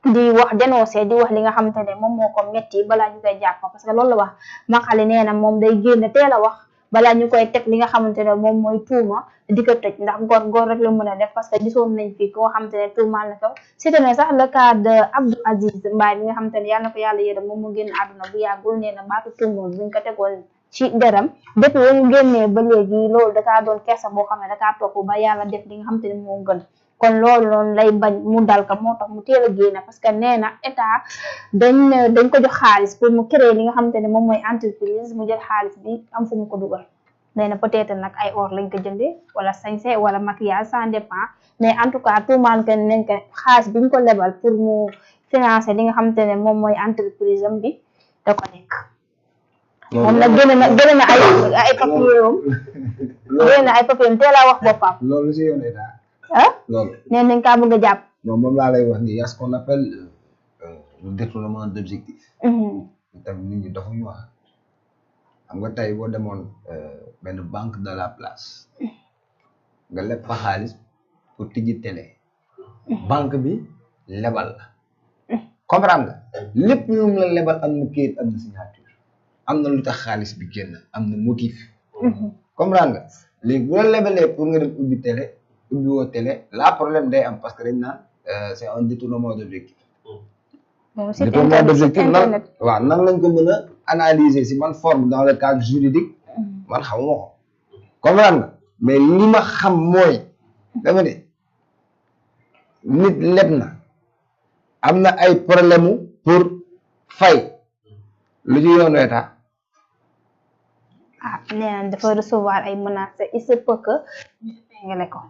di wax dénoncé di wax li nga xamante ne moom moo ko metti balaa ñu koy jàpp parce que loolu la wax Makhali nee na moom day génn teel a wax balaa ñu koy teg li nga xamante ne moom mooy tuuma di ko tëj ndax góor rek la mën a def parce que gisoon nañ fi koo xamante ne tuumaal na ko c'était ne sax le cas de Abdou Aziz Mbaye bi nga xamante ne yàlla na ko yàlla yërëm moom mu génn àdduna bu yàggul nee na baatu tuuma buñ ko tegoon ci deram depuis ba ñu génnee ba léegi loolu dakaa doon kersa boo xam ne dakaa topp ba yàlla def li nga xamante ne moo gën kon loolu noonu lay bañ mu dal ko moo tax mu teel a génne parce que nee na état dañ ko jox xaalis pour mu créer li nga xamante ne moom mooy entreprise mu jël xaalis bi am fu mu ko dugal nee na peut-être nag ay or lañ ko jëndee wala sañse wala maquillage ça dépend mais en tout cas tuumaal que nañ ko xaalis bi ñu ko lebal pour mu financer li nga xamante ne moom mooy entreprise am bi da ko nekk. moom nag gën na ay papier am gën na ay papier am teel a wax boppam. loolu si yoon état. loolu nee nañ kaa bëgg a jàpp. non moom laa lay wax nii y a ce qu'on appelle le détournement d'objectif. tamit nit ñi dafa ñu wax xam nga tey boo demoon benn banque de la place nga leb fa xaalis pour tijji télé banque bi lebal la comprendre nga lépp lu mu la lebal am na kayit am na signature am na lu tax xaalis bi génn am na motif comprendre nga léegi bu la lebalee pour nga dem ubbi télé ubbi woo télé la problème day am parce que dañ naan c'est un détournement d'objectif. détournement d'objectif nan waaw nan lañ ko mën a analyser si man forme dans le cadre juridique man xamuma ko comprendre nga mais li ma xam mooy dama ne nit leb na am na ay problème pour fay lu ci yoonu état. nee na dafa recevoir ay menaces il se peut que nga ne ko.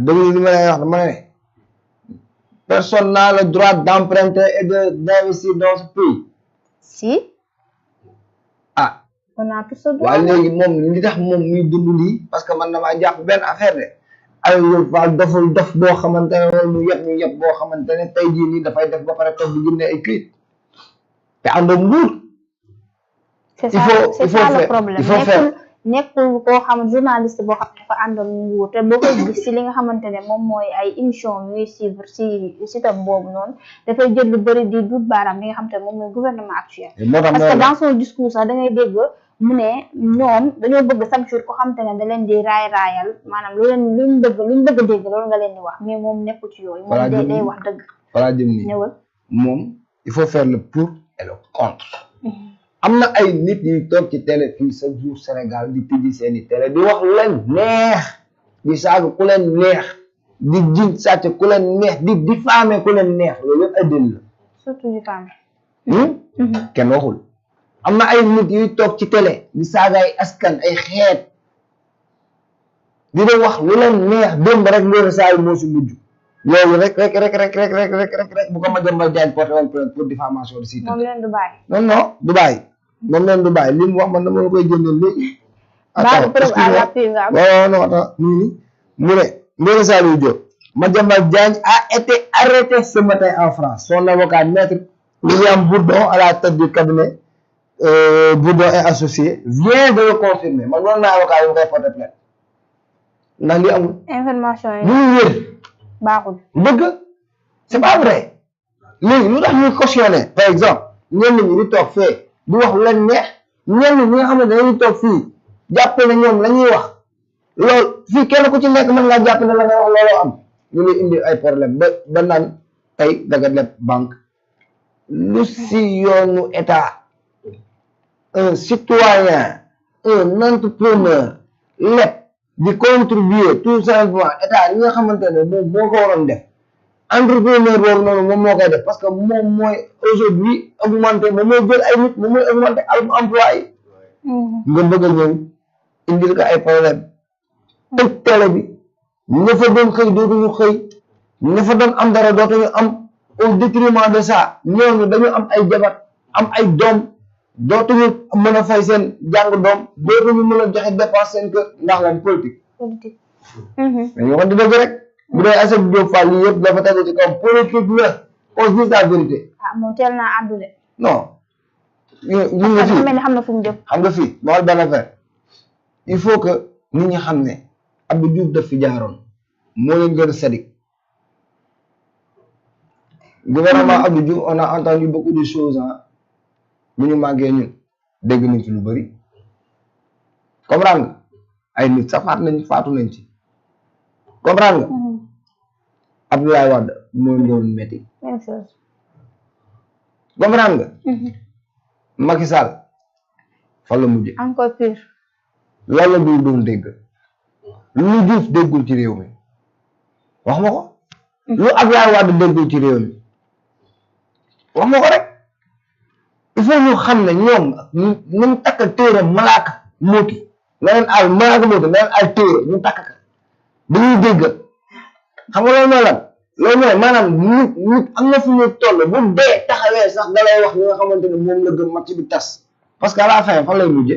déglu li ma lay wax dama ne personne n'a le droit d'emprunter et d'investir dans ce pays. Si. On a tout ce droit. waaye léegi moom li tax moom muy dund lii parce que man damaa jàpp benn affaire de ay yow Fall doful dof boo xamante ne wala mu yëpp boo xamante ne tey jii nii dafay def ba pare toog di génne ay këyit te àndoon nguur. c'est ça le problème. il faut faire nekkul koo xam journaliste boo xam ne dafa àndoon nguur te boo koy gis si li nga xamante ne moom mooy ay émission ñuy suivre si sitam boobu noonu dafay jël lu bëri di dut baaraam li nga xamante ne moom mooy gouvernement actuel. parce que dans son discours sax da ngay dégg mu ne ñoom dañoo bëgg chaque jour ko xamante ne da leen di raayal maanaam luñ bëgg a dégg loolu nga leen di wax mais moom nekkul ci yooyu. moom day wax dëgg. voilà jëm nii ñëwal moom il faut faire le pour et le contre. am na ay nit yu toog ci télé fii chaque jour Sénégal di tëjji seeni télé di wax lu leen neex di saaga ku leen neex di jiñ sàcc ku leen neex di diffamer ku leen neex loolu yëpp ay dëll la. surtout diffamer. kenn waxul. am na ay nit yuy toog ci télé di saaga ay askan ay xeet di leen wax lu leen neex démb rek loolu saa yu moo si mujj loolu rek bu ko ma jëmbal jaañ porté woon plainte pour diffamation de site. moom leen du bàyyi. non du bàyyi. moom leen du bàyyi li mu wax man dama la koy jëndal léegi. baaxul preuve à l'appui nga am. non attends mu ne Ndella Saliou Diop Madiambal Diagne a été arrêté ce matin en France son avocat maître William Bourdon à la tête du cabinet Bourdon et associé vient de le confirmer man noonu naa avocat yi mu koy porter plainte ndax li amul. information yi ñu wér. baaxul. dëgg c'est pas vrai léegi lu tax ñuy cautionné par exemple ñenn ñi di toog fee di wax lu leen neex ñenn ñi nga xam ne dañuy toog fii jàpp ne ñoom la ñuy wax loolu fii kenn ku ci nekk mën ngaa jàpp ne la ngay wax looloo am ñu lay indi ay problème ba naan tey daga leb banque lu si yoonu état un citoyen un entrepreneur leb di contribuer tout simplement état li nga xamante ne moom moo ko waroon def entrepreneur boobu noonu moom moo koy def parce que moom mooy aujourd'hui augmenter moom mooy jël ay nit moom mooy augmenter emploi yi nga bëgg a ñëw indil ko ay problème tëj télé bi ña fa doon xëy dootuñu xëy ña fa doon am dara dootuñu am au détriment de ça ñooñu dañu am ay jabar am ay doom dootuñu mën a fay seen jàng doom dootuñu mën a joxe dépense seen kër ndax lan politique dañu wax di dëgg rek bu dee Aïssatou Diop Fall yi yëpp dafa tegu ci kaw politique la on se dit la vérité. moom teel naa àddu de. non ñu nga fii xam na fu mu jëm. xam nga fii ma wax benn affaire il faut que nit ñi xam ne Abdou Diouf daf fi jaaroon moo leen gën a sadik gouvernement Abdou Diouf on a entendu beaucoup de choses bu ñu màggee ñun dégg nañ ci lu bëri comprendre nga ay nit sax faatu nañ ci comprendre nga Abdoulaye Wade mooy doon métti même chose comprendre nga Macky Sall fa la mujje encore pire loolu la dul doon dégg lu Diouf déggul ci réew mi wax ma ko lu Abdoulaye Wade déggul ci réew mi wax ma ko rek il faut ñu xam ne ñoom ñu takk téere malaaka mooti na leen al malaaka mooti na leen al téere ñu takk ka dañuy dégg xam nga loolu mooy lan loolu mooy maanaam nit am na fu ñu toll bu dee taxawee sax da lay wax li nga xamante ne moom la gëm match bi tas parce que à la fin fan lay mujje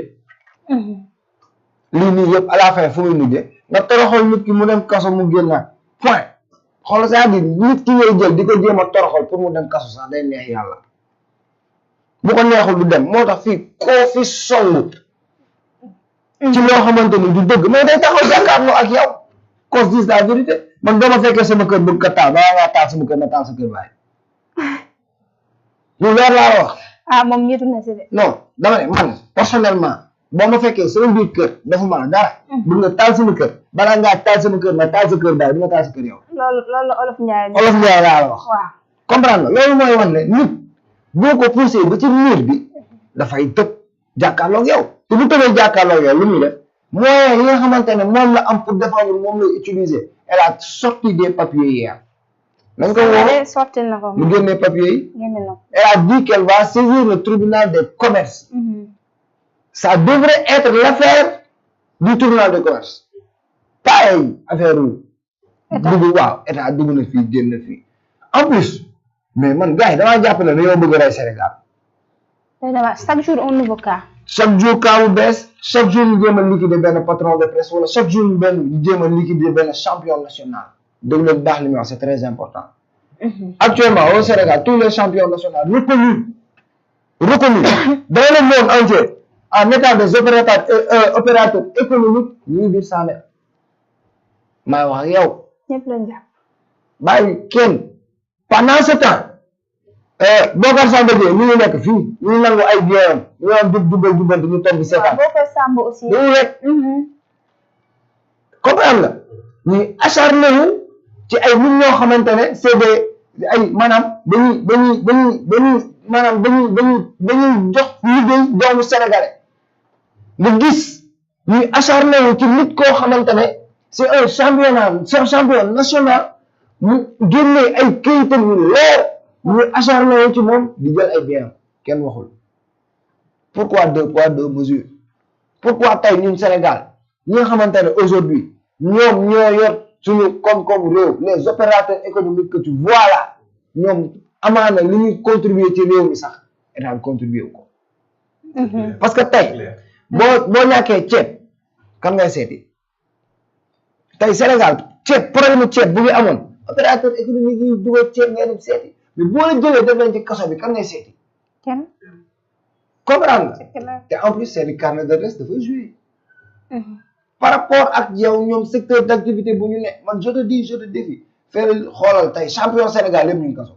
lii nii yëpp à la fin fu muy mujje nga toroxal nit ki mu dem kaso mu génnaat point xool c'est-à-dire nit ki ngay jël di ko jéem a toroxal pour mu dem kaso sax day neex yàlla bu ko neexul du dem moo tax fii koo fi song ci loo xamante ni du dëgg mais day taxaw jàkkaarloo ak yow qu'on se dise la vérité man dama fekkee sama kër bëgg ka taal balaa ngaa taal sama kër na taal sa kër baay lu leer laa la wax moom ñitu na si de non dama ne man personnellement boo ma fekkee sama biir kër defuma la dara bëgg nga taal sama kër balaa ngaa taal sama kër na taal sa kër baay du nga taal sa kër yow loolu Olof Njaay laa la wax waaw comprendre nga loolu mooy wan ne nit boo ko poussé ba ci mur bi dafay tëb jàkkaarloog yow te bu tëbee jàkkaarloog yow lu muy def moyen yi nga xamante ne moom la am pour défendre moom lay utiliser elle a sorti des papiers hier nañ ko woo sorti na ko mu génnee papiers yi génne na ko elle a dit qu'elle va saisir le tribunal de commerce ça devrait être l'affaire du tribunal de commerce pareil affaire dugg waaw état dugg na fii génn fii en plus mais man gars yi damaa jàpp ne dañoo bëgg a rey Sénégal chaque jour un nouveau cas chaque jour cas bu bees chaque jour ñu jéem a liquider benn patron de presse wala chaque jour ñu jéem a liquider benn champion national dégg nga baax li muy wax c'est très important actuellement au Sénégal tous les champions nationaux reconnus dans le monde entier en état des opérateurs économiques ñu ngi biir Sané maa wax ak yow ñëpp lañ jàpp bàyyi kenn pendant ce temps Bocar Samba Dièye ñu ngi nekk fii ñu ngi nangu ay biens ñu am jubal jubal ñu toog di seetaan Bocar Samba aussi dañuy rek comprendre nga ñuy acharné wu ci ay nit ñoo xamante ne c'est des ay maanaam dañuy jox liggéey doomu sénégalais nga gis ñuy acharné wu ci nit koo xamante ne c'est un champion national mu génnee ay kayitam yu leer ñu acharné wu ci moom di jël ay biens kenn waxul pourquoi deux poids deux mesures pourquoi tey ñun Sénégal ñi nga xamante ne aujourd'hui ñoom ñoo yor suñu koom-koom réew les opérateurs économiques que tu vois là ñoom amaana li ñuy contribuer ci réew mi sax état contribuer wu ko parce que tey boo ñàkkee ceeb kan ngay seeti tey Sénégal ceeb problème ceeb bu ñu amoon opérateur économique yi dugal ceeb ngay dem seeti mais boo la jëlee def leen ci kaso bi kan ngay seeti kenn comprendre nga te en plus seen carnet d'adresse dafay jouer par rapport ak yow ñoom secteur d'activité bu ñu ne man je te dis je te défie fee xoolal tey champion Sénégal yëpp ñu ngi kaso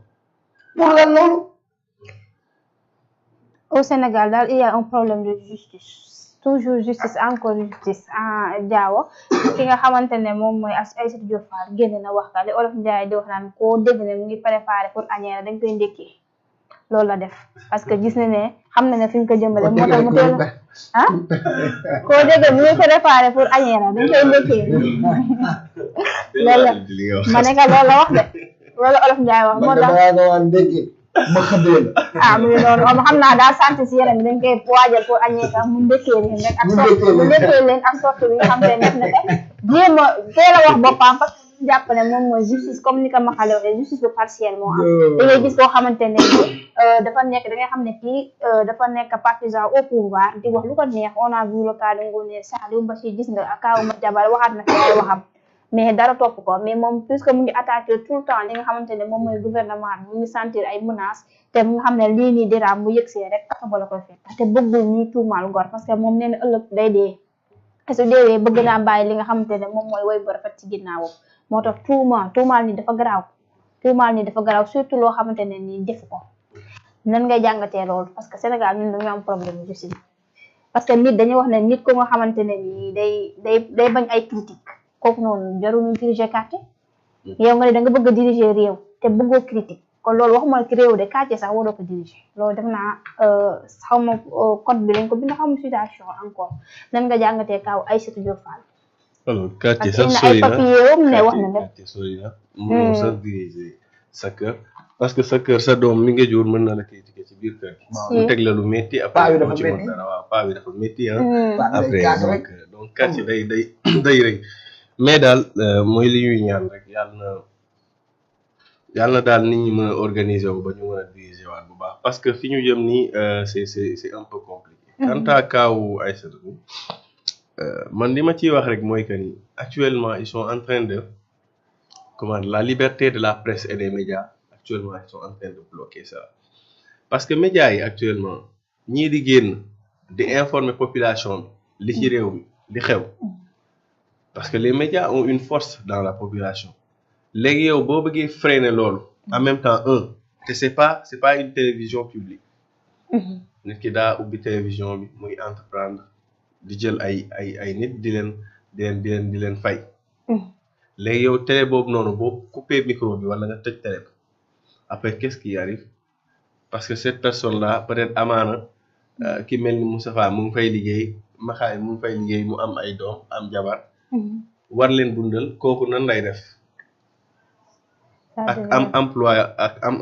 pour lan loolu au Sénégal daal il y a un problème de justice toujours justice encore justice Diawo ki nga xamante ne moom mooy Aïssatou Diop Fall génn na wax ka li Olof Ndiaye di wax naan koo dégg ne mu ngi préparé pour añeera dañ koy ndékkee loolu la def parce que gis na ne xam na ne fi ñu ko jëmale moo tax mu teel koo dégg mu ngi préparé pour añeera dañ koy ndékkee loolu la ma ne ka loolu la wax de loolu Olof Ndiaye wax moo tax ma xëddee la mu ngi noonu moom xam naa daa sant si yaram bi dañ koy waajal pour añee sax mu ndékkee leen rek ak sorte bi nga xam te def na ko jéem a teel a wax boppam parce que jàpp ne moom mooy justice comme ni ko Maxale waxee justice bu partielle moo am da ngay gis koo xamante ne dafa nekk da ngay xam ne kii dafa nekk partisan au pouvoir di wax lu ko neex on a vu le cas de Ngoné Saliou Bachir gis nga Kawuma Jabal waxaat na fi ay waxam mais dara topp ko mais moom puisque mu ngi attaqué tout le temps li nga xamante ne moom mooy gouvernement bi mu ngi sentir ay menaces te mu nga xam ne lii nii diraam mu yëgsee rek kaso ba la koy fekk te bëggul ñuy tuumaal gor parce que moom nee na ëllëg day dee te su deewee bëgg naa bàyyi li nga xamante ne moom mooy woy bu rafet ci ginnaawam moo tax tuumaal ni dafa garaaw tuumaal ni dafa garaaw surtout loo xamante ne nii defu ko nan ngay jàngatee loolu parce que Sénégal ñun dañu am problème de justice parce que nit dañuy wax ne nit ko nga xamante ne nii day bañ ay critique kooku noonu jarul ñu diriger quartier yow nga ne da nga bëgg a diriger réew te bëggoo critique kon loolu waxuma ci réew de quartier sax waroo ko diriger loolu def naa xaw ma code bi lañ ko bind xaw ma situation encore nan nga jàngatee kaw Aïssatou Diop Fall. alors quartier sax ay papier ne wax na lépp quartier sori na mënoo sax diriger sa kër parce que sa kër sa doom mi nga jur mën na la critiquer ci biir kër mu teg la lu métti après moo ci mën dara waaw paa bi dafa métti après donc quartier day rëy mais daal mooy li ñuy ñaan rek yàlla na daal nit ñi mën a organiser wu ba ñu mën a diriger waat bu baax parce que fi ñu jëm nii c'est un peu compliqué quant à kaawu Aïssatou man li ma ciy wax rek mooy que ni actuellement ils sont en train de la liberté de la presse et des médias actuellement ils sont en train de bloquer ça parce que médias yi actuellement ñii di génn di informer population bi li ci réew mi li xew parce que les médias ont une force dans la population léegi yow boo bëggee freiner loolu en même temps te c'est pas une télévision publique nit ki daa ubbi télévision bi muy entreprendre di jël ay nit di leen fay léegi yow télé boobu noonu boo coupé micro bi wala nga tëj télé bi après qu'est-ce qui arrive parce que cette personne là peut-être amaana ki mel ni Moustapha mu ngi fay liggéey Maxaay mu ngi fay liggéey mu am ay doom am jabar war leen dundal kooku nan lay def ak am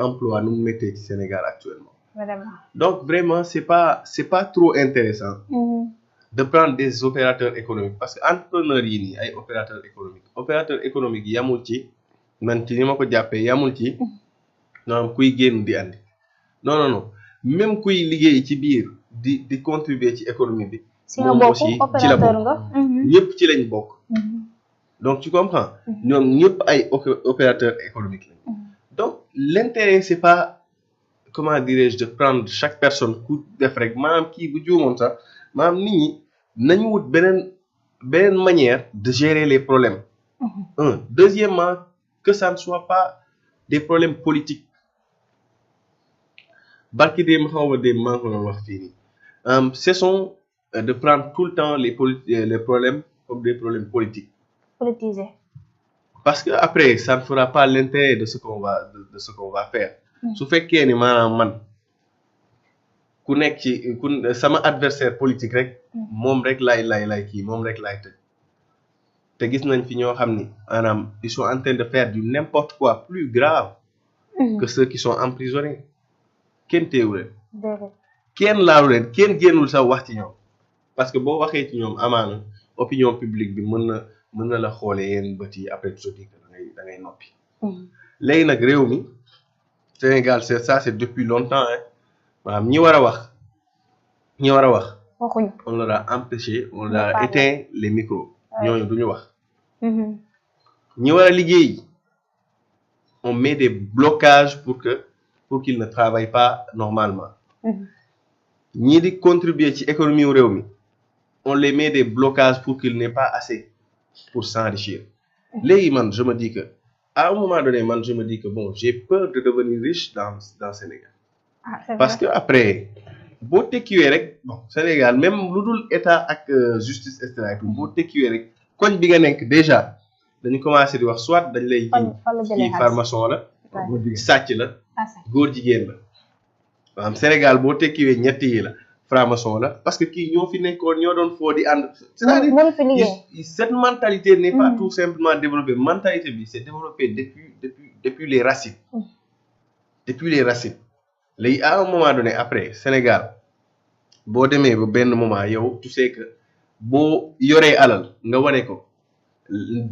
emploi nu mu méttee ci Sénégal actuellement donc vraiment c'est pas trop intéressant de prendre des opérateurs économiques parce que entrepreneurs yi nii ay opérateurs économiques yamul ci man ci ni ma ko jàppee yamul ci maanaam kuy génn di andi non même kuy liggéey ci biir di contribuer ci économie bi moom aussi ci la bokk ñëpp ci lañ bokk donc tu comprends ñoom ñëpp ay opérateurs économiques lañ donc l'intérêt c'est pas comment dirais-je de prendre chaque personne ku def rek maanaam kii bu juumoon sax maanaam nit ñi nañu wut beneen manière de gérer les problèmes deuxièmement que ça ne soit pas des problèmes politiques barki dee ma xaw a dee maa ngi ko wax fii nii cessons de prendre tout le temps les problèmes comme des problèmes politiques politisés parce que après ça ne fera pas l'intérêt de ce qu'on va faire su fekkee ni maanaam man ku nekk ci sama adversaire politique rek moom rek lay kii moom rek lay tëj te gis nañ fi ñoo xam ni maanaam ils sont en train de faire du n'importe quoi plus grave que ceux qui sont emprisonnés kenn teewu leen kenn laalu leen kenn génnul sax wax ci ñoom parce que boo waxee ci ñoom amaana opinion publique bi mën na la xoolee yenn bët yi après tu te dis que da ngay noppi léegi nag réew mi Sénégal c'est depuis longtemps maanaam ñi war a wax on leur a empêché on leur a éteint les micros ñooñu duñu wax ñi war a liggéey on met des blocages pour qu'ils ne travaillent pas normalement ñii di contribuer ci économie wu réew mi on les met des blocages pour qu'ils n'aient pas assez pour s'enrichir léegi man je me dis que à un moment donné man je me dis que bon j'ai peur de devenir riche dans Sénégal parce que après boo tekkiwee rek bon Sénégal même lu dul état ak justice et cetera boo tekkiwee rek koñ bi nga nekk déjà dañu commencé di wax soit dañ lay kii formation la sàcc la góor jigéen la maanaam Sénégal boo tekkiwee ñett yi la franc-maçon la parce que kii ñoo fi nekkoon ñoo doon foo di ànd c'est-à-dire cette mentalité n'est pas tout simplement développée mentalité bi c'est développé depuis les racines léegi à un moment donné après Sénégal boo demee ba benn moment yow tu sais que boo yoree alal nga wane ko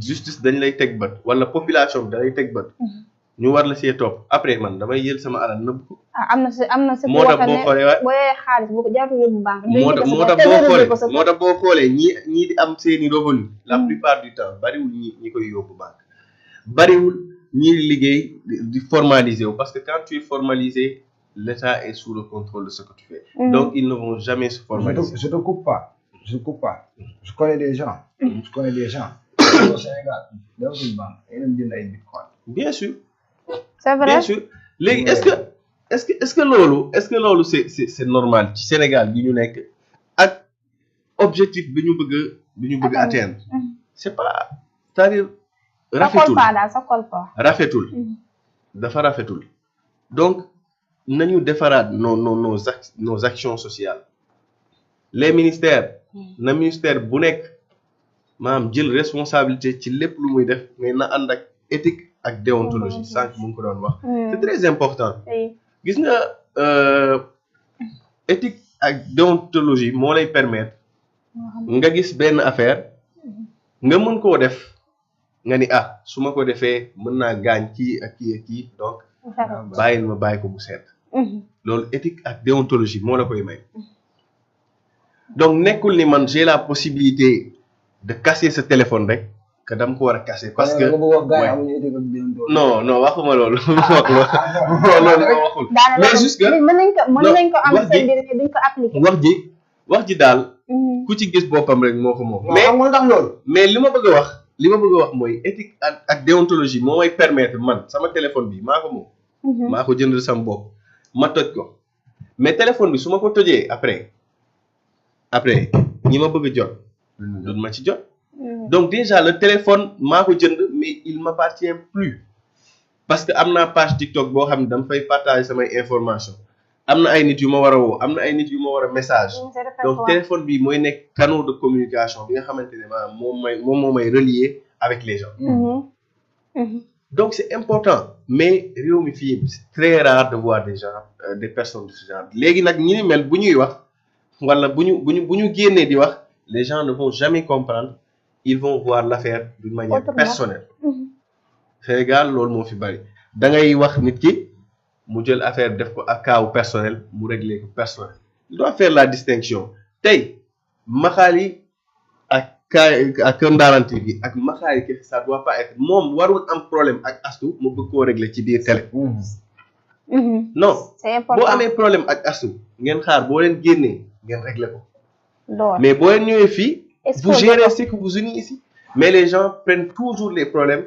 justice dañ lay teg bët wala population bi da lay teg bët ñu war la see topp après man damay jël sama alal nëbb ko. am na moo tax boo xoolee boo yoree xaalis bu ko jarul yóbbu banque. moo tax boo xoolee ñii di am seeni revenu la plupart du temps bariwul ñi koy yóbbu banque bariwul ñi liggéey di formaliser wu parce que quand tu es formalisé l'État est sous le contrôle de ce que tu fais. Donc ils ne vont jamais se formaliser. Je te coupe pas. Je connais des gens. au Sénégal, dans une banque, jënd ay bitcoin. Bien sûr. c'est vrai bien sûr léegi est-ce que loolu c'est normal ci Sénégal gi ñu nekk ak objectif bi ñu bëgg atteindre c'est pas c'est-à-dire sa kol pas rafetul dafa rafetul donc nañu defaraat nos actions sociales les ministères na ministère bu nekk maanaam jël responsabilité ci lépp lu muy def mais na ànd ak éthique ak déontologie sànq mu ngi ko doon wax c'est très important gis nga éthique ak déontologie moo lay permettre nga gis benn affaire nga mën koo def nga ni su ma ko defee mën naa gaañ kii ak kii donc bàyyi ko bu seet loolu éthique ak déontologie moo la koy may donc nekkul ni man j'ai la possibilité de casser ce téléphone rek que dama ko war a casser parce que non waxuma loolu waxul mais juste que mën nañ ko am seen biir duñ ko appliquer wax ji daal ku ci gis boppam rek moo ko moom mais li ma bëgg a wax mooy éthique ak déontologie moo may permettre man sama téléphone bi maa ko moom maa ko jënd sama bopp ma toj ko mais téléphone bi su ma ko tojee après ñi ma bëgg a jot duñ ma ci jot donc déjà le téléphone maa ko jënd mais il m'appartient plus parce que am naa page TikTok boo xam ne dama fay partager samay information am na ay nit yu ma war a woo am na ay nit yu ma war a message donc téléphone bi mooy nekk canal de communication bi nga xamante ne maanaam moom moo may relier avec les gens donc c'est important mais réew mi fii c'est très rare de voir des gens des personnes de ce genre léegi nag ñi ni mel bu ñuy wax wala bu ñu génnee di wax les gens ne vont jamais comprendre ils vont voir l'affaire d'une manière personnelle Sénégal loolu moo fi bari da ngay wax nit ki mu jël affaire def ko ak cas personnel mu régler ko personnel il doit faire la distinction tey Maxaali ak Kër Ndanane TV ak Maxaali que ça doit pas être moom warul am problème ak Astou mu bëgg koo régler ci biir télé non boo amee problème ak Astou ngeen xaar boo leen génnee ngeen régler ko mais boo leen ñëwee fii vous gérez ce que vous unissez ici mais les gens prennent toujours les problèmes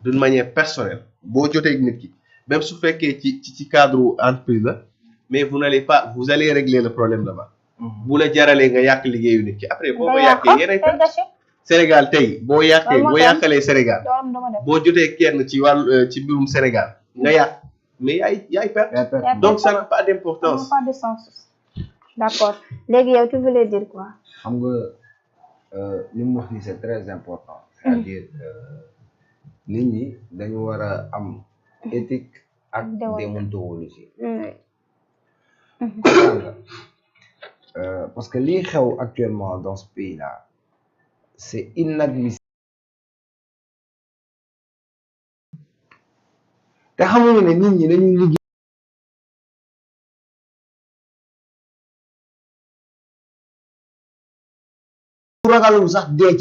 d'une manière personnelle boo jotee nit ki même su fekkee ci cadre entreprise la mais vous allez régler le problème là-bas bu la jaralee nga yàq liggéeyu nit ki après boo ko yàqee yéenay perte Sénégal tey boo yàqalee Sénégal boo jotee kenn ci mbirum Sénégal nga yàq mais yaay perte donc ça n'a pas d'importance pas de sens d'accord léegi yow tu voulais dire quoi xam nga li mu wax ni c'est très important c'est-à-dire nit ñi dañu war a am éthique ak déontologie parce que lii xew actuellement dans ce pays-là c'est inadmissible te xamuñu ne nit ñi dañu liggéey ragalul sax dee